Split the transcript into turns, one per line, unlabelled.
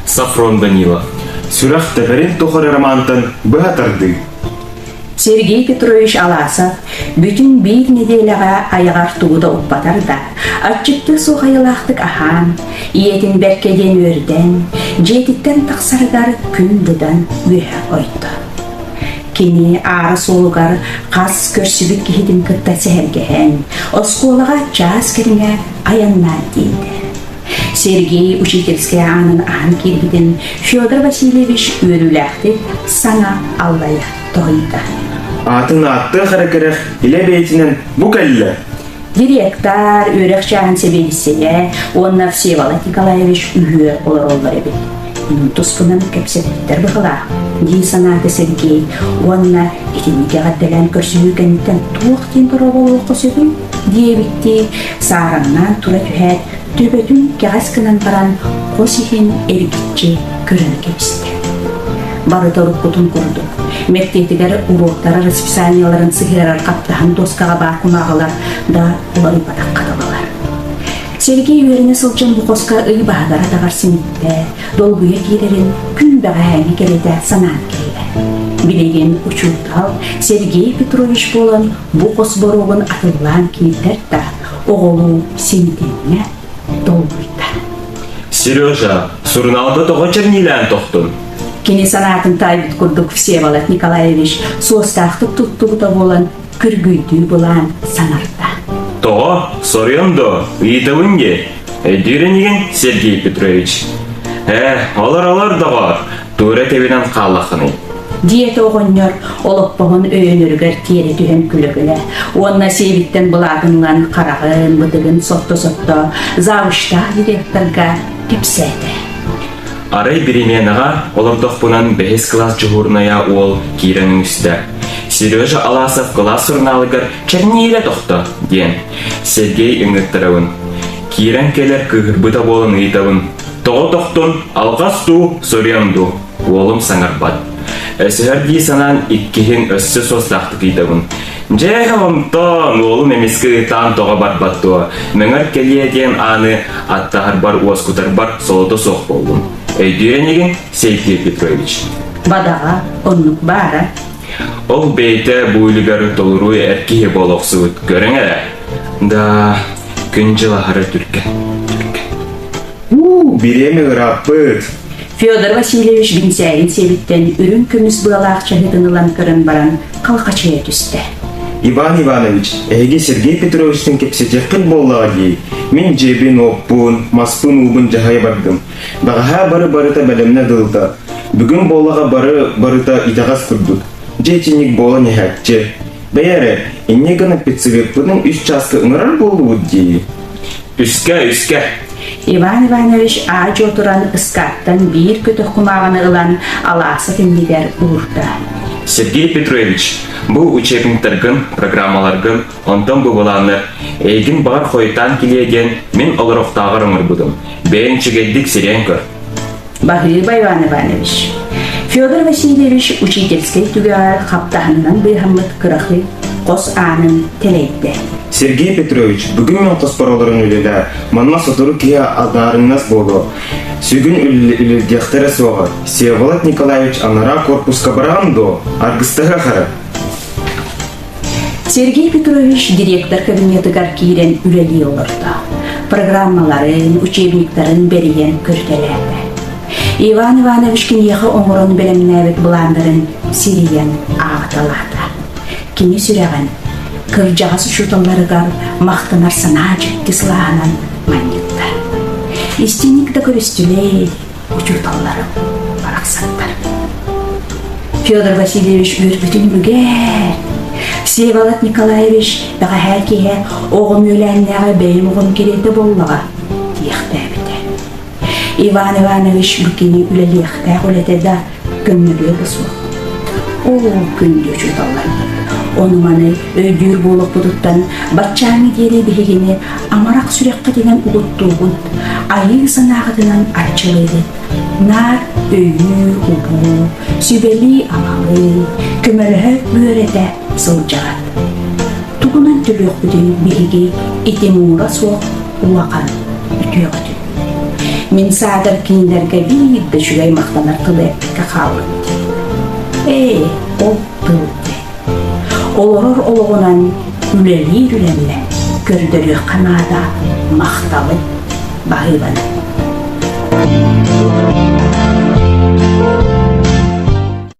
Сафрон Данилов. Сүрах тәбәрен тоқыр романтын бұғатырды.
Сергей Петрович Аласов бүтін бір неделяға аяғар туыда ұппатарда, атчытты соғайылақтық ахан, иетін бәркеден өрден, жетіттен тақсарыдар күндідан өйі ойды. Кені ары солығар қас көрсібік кейдің күтті сәргіген, осколыға жаз кіріңе аянна дейді. Сергей учительский анын ахан келбіден Федор Васильевич өріләқтіп сана аллайы тоғыйды.
Атын атты қаракырық иле бейтінен бұ кәлі.
Директор өрек жағын себелісеге, онна Всеволод Николаевич үйі олар олар ебет. Тұспынан көпсеттер бұғыла. Дей санаты Сергей, онна етінеге ғаддалан көрсігі кәнеттен туықтен тұры болу қосығын дейбітті сағыраңнан тұра түхәд төбөтін кәғаскынан баран қосығын әргітче көріні кепісті. Бары тұрып құтын құрды. Мектетігер уроқтары расписанияларын сығырар қаптағын доскаға бар құмағылар да олар ұйпадақ қадалалар. Сергей өріне сылчын бұқосқа ұй бағдар атағар сенетті, долгуя кейлерін күн бәға әңі келеді санан кейлі. Білеген ұчуттал Сергей Петрович болын бұқос боруғын атылған кейтерді, оғылу сенетіне долгуйда.
Сережа, сурналды тоғы чернилән тоқтын.
Кені санатын тайбыт күрдік Всеволод Николаевич суостақтық тұттығыда болын күргүйді болан санарда.
Тоғы, сорыйымды, үйітігінге, дүйренеген Сергей Петрович. Алар дағар, туыры тебінен қалақыны.
Диеті оғынныр, олып бұғын өйініргер тері түйін күлігілі. Онна сейбіттен бұладыңлан қарағын, бұдығын сотто-сотто, завышта директорға кепсәді.
Арай беременіға олымдық бұнан 5 класс жұғырная ол кейрінің үсті. Сережа Аласов класс сұрналығыр чернейлі тоқты, ден. Сергей үңіттіріуін. Кейрін келер күгірбіда болын ұйтауын. Тоғы тоқтын алғас ту сөремду. Олым саңарбад. Өсігердей санан иккеген өссі сослақтық ұйтауын. Жайға ұмтан олым емескі ұйтан тоға барбаттуы. Мәңір келеден аны аттағыр бар уаскутар бар солыды соқ болдым. Өйдүйренеген Сергей Петрович.
Бадаға оннық бары.
Ол бейті бұйлығары толыруы әркеге болуқсы өт көрің әрі. Да, күн жылағары түркен. Беремі ғыраппыт.
Федор Васильевич Бенсайын себіттен үрін күміс бұлалақ чағыдынылан көрін баран қалқачая түсті.
Иван Иванович, әйге Сергей Петровичтің кепсетек қыл болуға дей. Мен жебін оппын, маспын ұбын жағай бардым. Бағаға бары-барыта бәлеміне дылды. Бүгін болуға бары-барыта итағас күрдік. Жетінік болу нехәтчі. Бәйәрі, инне ғанып бетсігіп бұның 3 часқы ұңырар болу дей. Үске.
Иван Иванович ағыч отыран ұскаттан бір көтіқ құмағаны ұлан Аласов емдегер ұрды.
Сергей Петрович, бұл учебниктаргын, программаларгын, онтан бұғыланы, әйгін бар қойтан келеген мен олырықтағыр ұмыр бұдым. Бәйінчігеддік серен көр.
Бағыба Иван Иванович. Федор Васильевич учительский түгәр қаптағынан бұйхамыт қырақы қос анын телейді.
Сергей Петрович, бүгін мен қоспараларын өлелі, манма сотыру кие алдарыңыз болу. Сүйгін үлілдектері соғы. Всеволод Николаевич анара корпусқа барамды, аргыстыға қары.
Сергей Петрович директор кабинетігар кейрен үлелі олырды. Программаларын, учебниктарын берген көртелерді. Иван Иванович кенеғі оңырын білімін әбет бұландырын сириян ағыталады. Кене сүреген кыржағасы шуталарыгар мақтанар санач кислағанан манетті. Истинникті көрістілей учуталары барақсаттар. Федор Васильевич өрбітін бүгер. Всеволод Николаевич баға әркеге оғым өләннәға бәйім оғым кереті болуға дейіқті әбіті. Иван Иванович бүкені үләліқті әғылеті да күннілі бұсуы. О күнді учуталары Онуманы өйдүр болуп будуттан баччаңы дери бігені амарақ сүрекқа деген ұлыттуғын айы санағыдынан арчылыды. Нар өйі ұбу, сүбели амалы, көмөлі бөрете сылжағат. Туғынан түліқ бүдін бігі ити мұңға соқ уақан үтіғыды. Мен сағыр кейіндерге бейді жүгей мақтанар қылы қақауыды. Ол тұлды. Олорор олығынан үлелі-үлелі көрдірі қанада мақталы бағыланы.